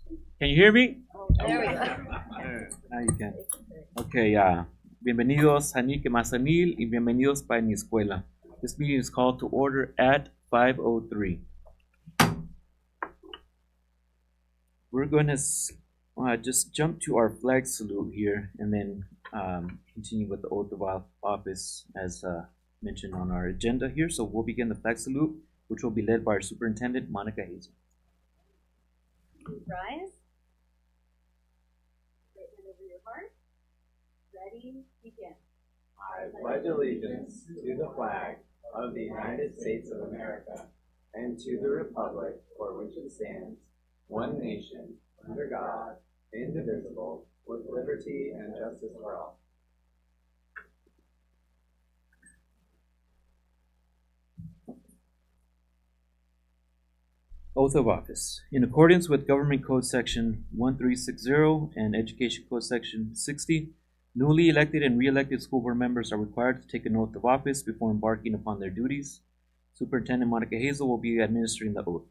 Can you hear me? There we go. Now you can. Okay, bienvenidos Hanique Mazanil y bienvenidos para mi escuela. This meeting is called to order at 5:03. We're going to just jump to our flag salute here and then continue with the oath of office as mentioned on our agenda here. So we'll begin the flag salute, which will be led by our superintendent, Monica Hazel. Please rise. Right hand over your heart. Ready, begin. I pledge allegiance to the flag of the United States of America and to the republic for which it stands, one nation, under God, indivisible, with liberty and justice for all. Oath of office. In accordance with Government Code Section 1360 and Education Code Section 60, newly elected and re-elected school board members are required to take an oath of office before embarking upon their duties. Superintendent Monica Hazel will be administering the oath.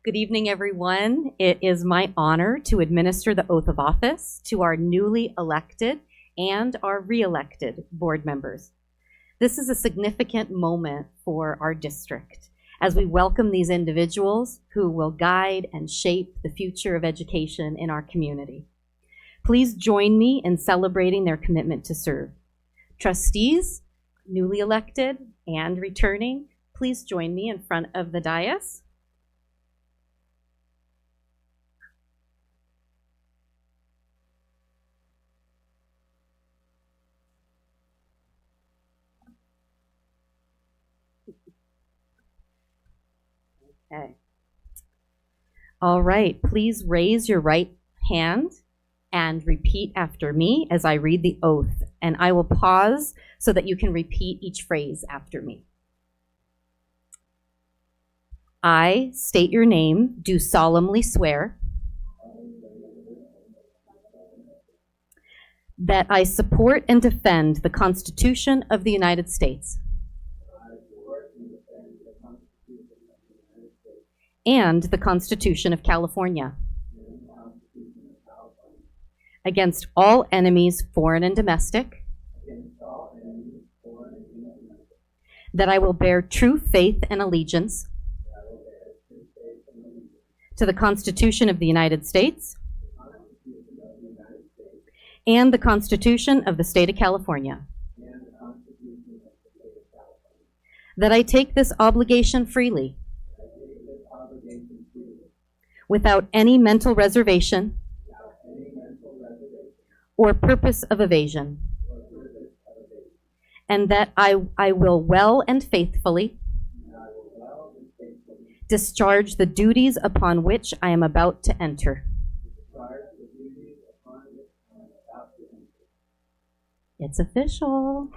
Good evening, everyone. It is my honor to administer the oath of office to our newly elected and our re-elected board members. This is a significant moment for our district as we welcome these individuals who will guide and shape the future of education in our community. Please join me in celebrating their commitment to serve. Trustees, newly elected and returning, please join me in front of the dais. Okay. All right, please raise your right hand and repeat after me as I read the oath, and I will pause so that you can repeat each phrase after me. I state your name, do solemnly swear that I support and defend the Constitution of the United States and the Constitution of California against all enemies, foreign and domestic, that I will bear true faith and allegiance to the Constitution of the United States and the Constitution of the State of California, that I take this obligation freely without any mental reservation or purpose of evasion, and that I will well and faithfully discharge the duties upon which I am about to enter. It's official.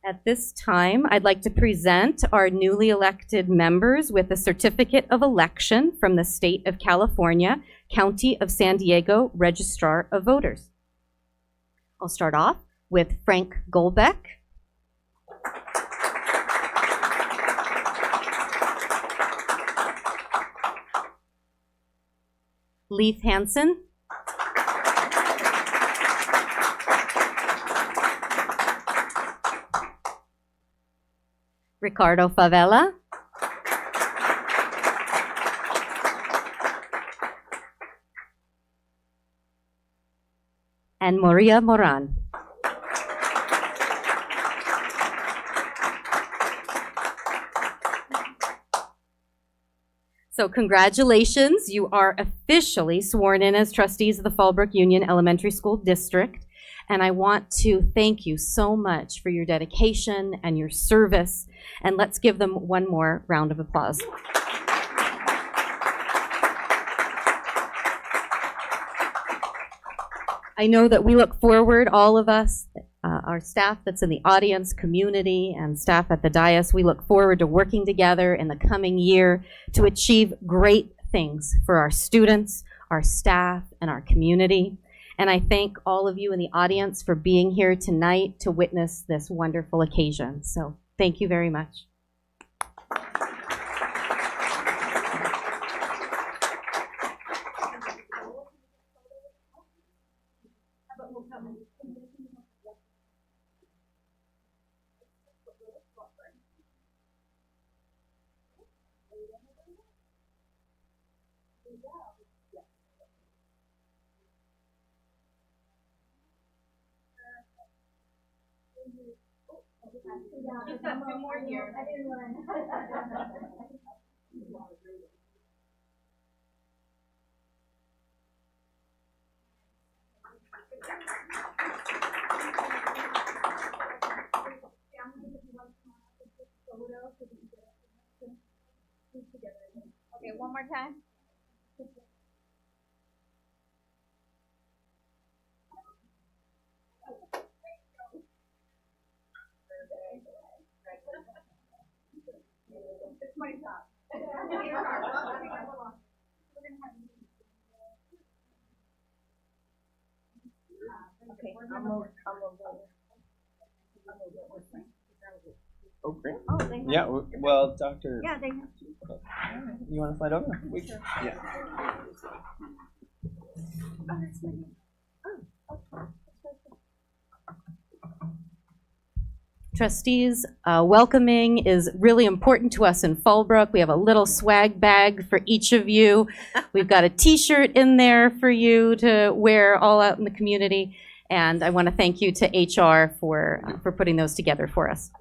At this time, I'd like to present our newly elected members with a certificate of election from the State of California, County of San Diego Registrar of Voters. I'll start off with Frank Golbeck. Leith Hansen. Ricardo Favela. And Maria Moran. So congratulations, you are officially sworn in as trustees of the Fallbrook Union Elementary School District. And I want to thank you so much for your dedication and your service. And let's give them one more round of applause. I know that we look forward, all of us, Our staff that's in the audience, community, and staff at the dais, we look forward to working together in the coming year to achieve great things for our students, our staff, and our community. And I thank all of you in the audience for being here tonight to witness this wonderful occasion. So thank you very much. Just have two more here. I didn't run. Okay, one more time. It's my job. Okay, I'll move. Oh, great. Oh, they have. Yeah, well, Dr. Yeah, they have to. You want to slide over? Yeah. Oh, that's my name. Trustees, welcoming is really important to us in Fallbrook. We have a little swag bag for each of you. We've got a t-shirt in there for you to wear all out in the community. And I want to thank you to HR for putting those together for us.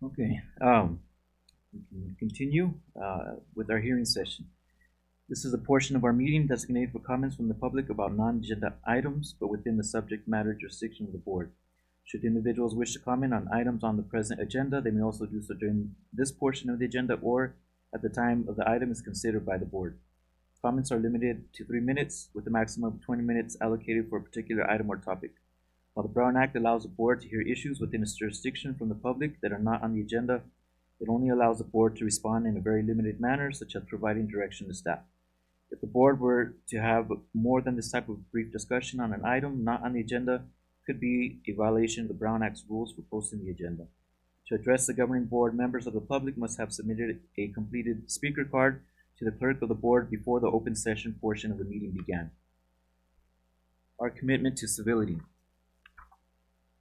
Okay, we can continue with our hearing session. This is a portion of our meeting designated for comments from the public about non-agenda items, but within the subject matter jurisdiction of the board. Should individuals wish to comment on items on the present agenda, they may also do so during this portion of the agenda or at the time of the item is considered by the board. Comments are limited to 3 minutes, with a maximum of 20 minutes allocated for a particular item or topic. While the Brown Act allows the board to hear issues within its jurisdiction from the public that are not on the agenda, it only allows the board to respond in a very limited manner, such as providing direction to staff. If the board were to have more than this type of brief discussion on an item not on the agenda, it could be a violation of the Brown Act's rules for posting the agenda. To address the governing board, members of the public must have submitted a completed speaker card to the clerk of the board before the open session portion of the meeting began. Our commitment to civility.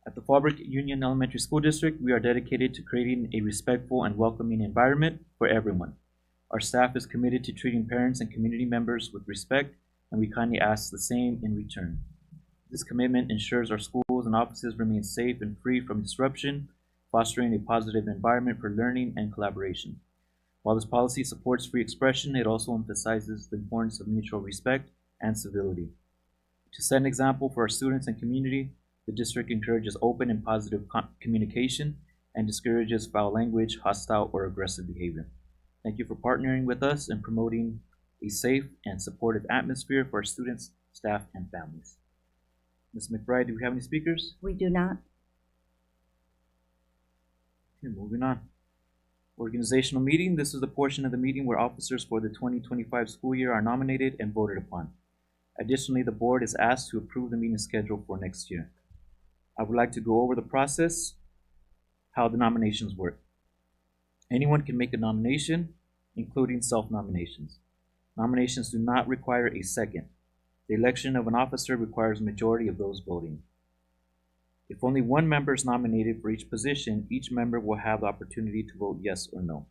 At the Fallbrook Union Elementary School District, we are dedicated to creating a respectful and welcoming environment for everyone. Our staff is committed to treating parents and community members with respect, and we kindly ask the same in return. This commitment ensures our schools and offices remain safe and free from disruption, fostering a positive environment for learning and collaboration. While this policy supports free expression, it also emphasizes the importance of mutual respect and civility. To set an example for our students and community, the district encourages open and positive communication and discourages foul language, hostile, or aggressive behavior. Thank you for partnering with us and promoting a safe and supportive atmosphere for our students, staff, and families. Ms. McBride, do we have any speakers? We do not. Okay, moving on. Organizational meeting. This is the portion of the meeting where officers for the 2025 school year are nominated and voted upon. Additionally, the board is asked to approve the meeting schedule for next year. I would like to go over the process, how the nominations work. Anyone can make a nomination, including self-nominations. Nominations do not require a second. The election of an officer requires a majority of those voting. If only one member is nominated for each position, each member will have the opportunity to vote yes or no.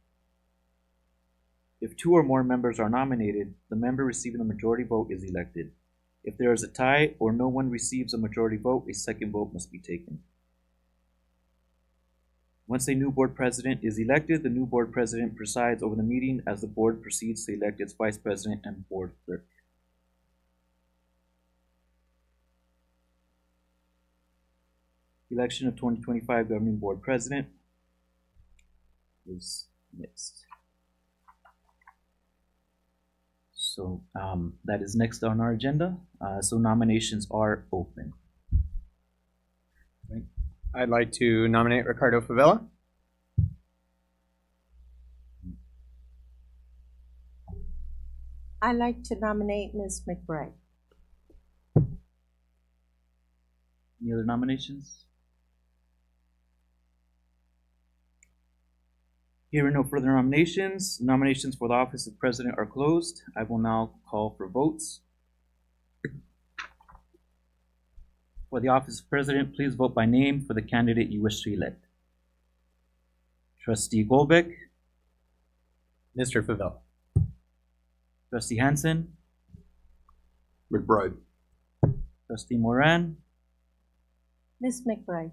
If two or more members are nominated, the member receiving the majority vote is elected. If there is a tie or no one receives a majority vote, a second vote must be taken. Once a new board president is elected, the new board president presides over the meeting as the board proceeds to elect its vice president and board clerk. Election of 2025 governing board president is next. So that is next on our agenda. So nominations are open. I'd like to nominate Ricardo Favela. I'd like to nominate Ms. McBride. Any other nominations? Hearing no further nominations, nominations for the office of president are closed. I will now call for votes. For the office of president, please vote by name for the candidate you wish to elect. Trustee Golbeck, Mr. Favela. Trustee Hansen, McBride. Trustee Moran, Ms. McBride.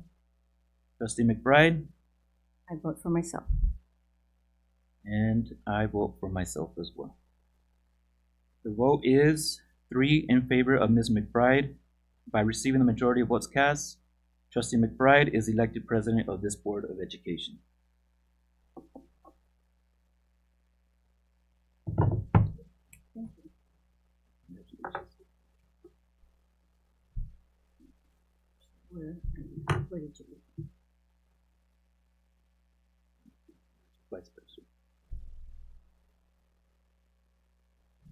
Trustee McBride, I vote for myself. and I vote for myself as well. The vote is 3 in favor of Ms. McBride. By receiving the majority of votes cast, Trustee McBride is elected president of this Board of Education. Where did you leave? Vice President.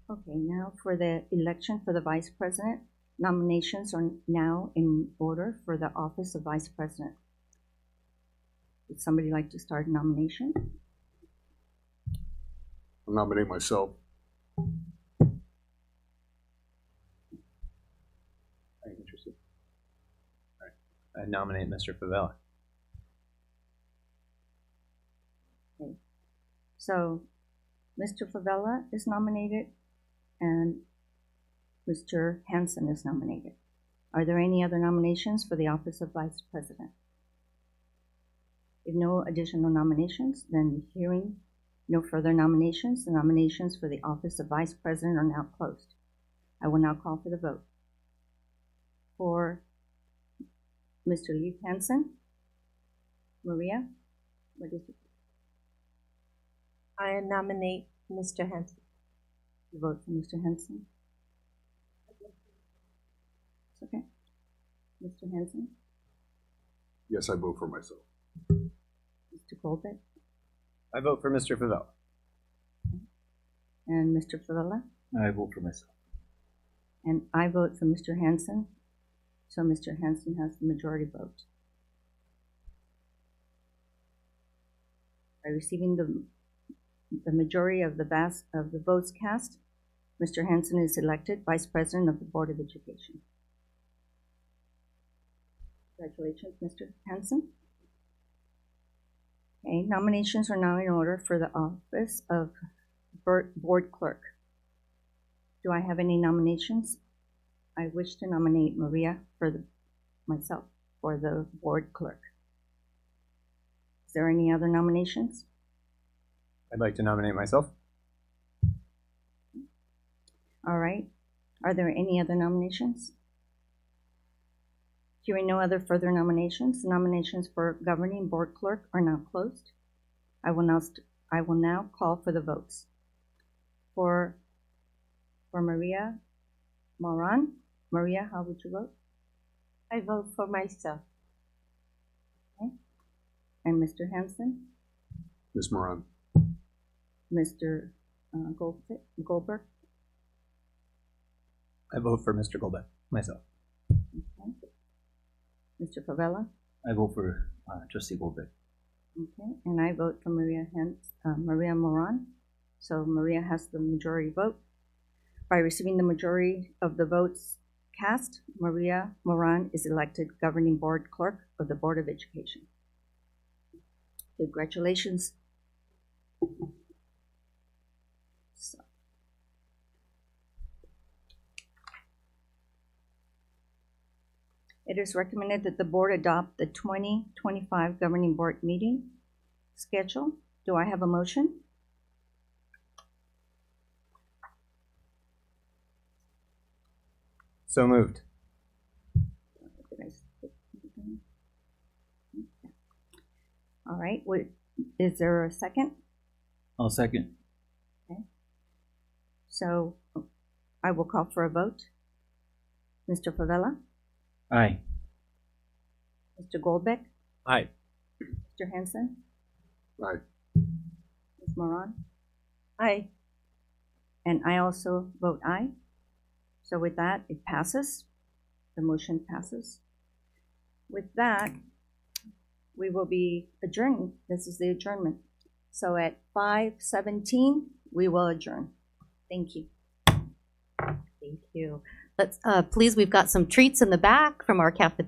Okay, now for the election for the vice president. Nominations are now in order for the office of vice president. Would somebody like to start a nomination? I'll nominate myself. Are you interested? All right. I nominate Mr. Favela. Okay. So, Mr. Favela is nominated and Mr. Hansen is nominated. Are there any other nominations for the office of vice president? If no additional nominations, then hearing no further nominations, the nominations for the office of vice president are now closed. I will now call for the vote. For Mr. Lee Hansen, Maria, what is it? I nominate Mr. Hansen. You vote for Mr. Hansen? It's okay. Mr. Hansen? Yes, I vote for myself. Mr. Colbert? I vote for Mr. Favela. And Mr. Favela? I vote for myself. And I vote for Mr. Hansen. So Mr. Hansen has the majority vote. By receiving the majority of the votes cast, Mr. Hansen is elected Vice President of the Board of Education. Congratulations, Mr. Hansen. Okay, nominations are now in order for the office of Board Clerk. Do I have any nominations? I wish to nominate Maria myself for the Board Clerk. Is there any other nominations? I'd like to nominate myself. All right. Are there any other nominations? Hearing no other further nominations, the nominations for governing board clerk are now closed. I will now call for the votes. For Maria Moran, Maria, how would you vote? I vote for myself. Okay. And Mr. Hanson? Ms. Moran. Mr. Goldberg? I vote for Mr. Goldbeck, myself. Okay. Mr. Favela? I vote for Trustee Goldbeck. Okay, and I vote for Maria Moran. So Maria has the majority vote. By receiving the majority of the votes cast, Maria Moran is elected Governing Board Clerk of the Board of Education. Congratulations. So. It is recommended that the board adopt the 2025 Governing Board meeting schedule. Do I have a motion? So moved. Did I skip anything? Okay. All right, is there a second? I'll second. So I will call for a vote. Mr. Favela? Aye. Mr. Goldbeck? Aye. Mr. Hanson? Aye. Ms. Moran? Aye. And I also vote aye. So with that, it passes. The motion passes. With that, we will be adjourning. This is the adjournment. So at 5:17, we will adjourn. Thank you. Thank you. Let's, please, we've got some treats in the back from our cafeteria.